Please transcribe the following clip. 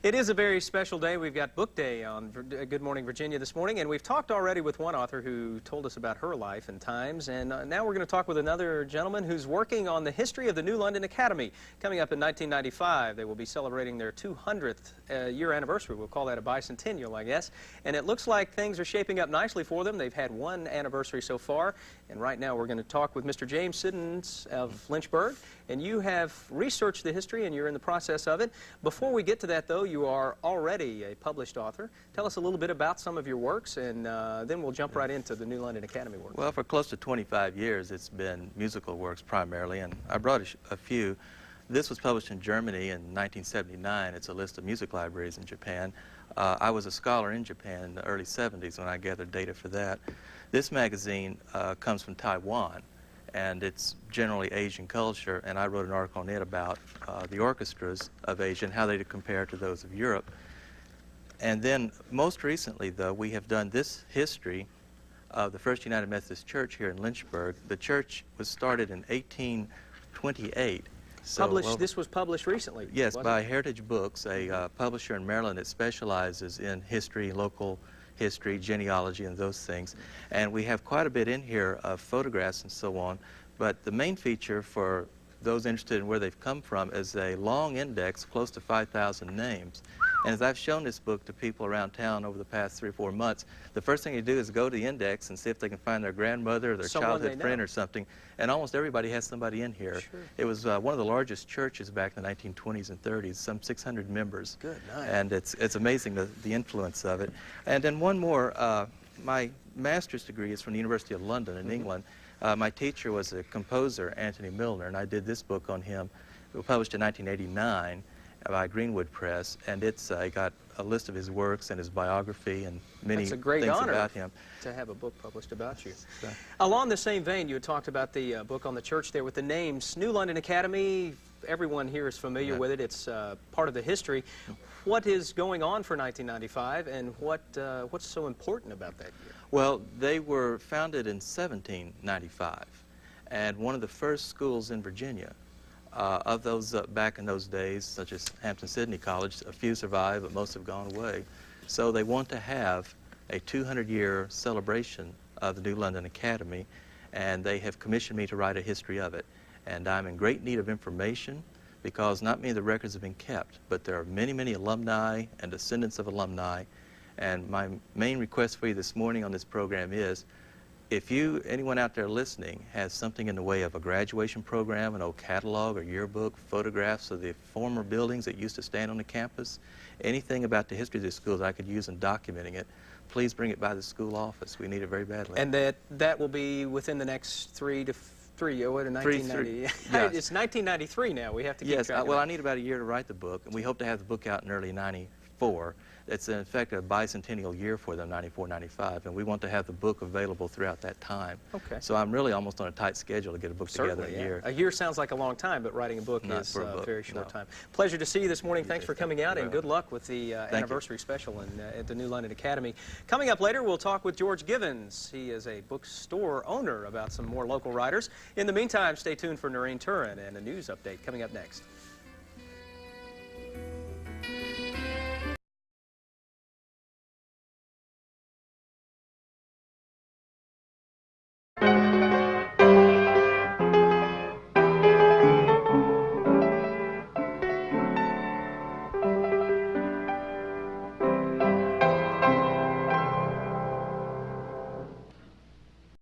It is a very special day. We've got Book Day on Good Morning Virginia this morning, and we've talked already with one author who told us about her life and times, and now we're going to talk with another gentleman who's working on the history of the New London Academy. Coming up in 1995, they will be celebrating their 200th year anniversary. We'll call that a bicentennial, I guess, and it looks like things are shaping up nicely for them. They've had one anniversary so far, and right now we're going to talk with Mr. James Siddons of Lynchburg, and you have researched the history and you're in the process of it. Before we get to that, though, you are already a published author. Tell us a little bit about some of your works, and then we'll jump right into the New London Academy work. Well, for close to 25 years, it's been musical works primarily, and I brought a few. This was published in Germany in 1979. It's a list of music libraries in Japan. I was a scholar in Japan in the early 70s when I gathered data for that. This magazine comes from Taiwan, and it's generally Asian culture, and I wrote an article on it about the orchestras of Asia and how they compare to those of Europe. And then most recently, though, we have done this history of the First United Methodist Church here in Lynchburg. The church was started in 1828. So, this was published recently? Yes, by Heritage Books, a publisher in Maryland that specializes in history, local history, genealogy, and those things. And we have quite a bit in here of photographs and so on, but the main feature for those interested in where they've come from is a long index, close to 5,000 names. And as I've shown this book to people around town over the past 3 or 4 months, the first thing they do is go to the index and see if they can find their grandmother or their childhood friend or something. And almost everybody has somebody in here. Sure. It was one of the largest churches back in the 1920s and 30s, some 600 members. Good night. And it's amazing the influence of it. And then one more, my master's degree is from the University of London in England. My teacher was a composer, Anthony Milner, and I did this book on him. It was published in 1989 by Greenwood Press, and it's got a list of his works and his biography and many things about him. To have a book published about you. So. Along the same vein, you had talked about the book on the church there with the names. New London Academy, everyone here is familiar with it. It's part of the history. What is going on for 1995, and what's so important about that year? Well, they were founded in 1795, and one of the first schools in Virginia. Of those back in those days, such as Hampton-Sydney College, a few survive, but most have gone away. So they want to have a 200-year celebration of the New London Academy, and they have commissioned me to write a history of it. And I'm in great need of information because not many of the records have been kept, but there are many, many alumni and descendants of alumni. And my main request for you this morning on this program is, if anyone out there listening has something in the way of a graduation program, an old catalog or yearbook, photographs of the former buildings that used to stand on the campus, anything about the history of the schools I could use in documenting it, please bring it by the school office. We need it very badly. And that will be within the next 1990. Yes. It's 1993 now. We have to keep track of well, that. I need about a year to write the book, and we hope to have the book out in early 94. It's in fact a bicentennial year for them, 94, 95, and we want to have the book available throughout that time. Okay. So I'm really almost on a tight schedule to get a book together in a year. A year sounds like a long time, but writing a book is a very short time. Pleasure to see you this morning. Thanks for coming out, and good luck with the anniversary special at the New London Academy. Coming up later, we'll talk with George Givens. He is a bookstore owner about some more local writers. In the meantime, stay tuned for Noreen Turin and a news update coming up next.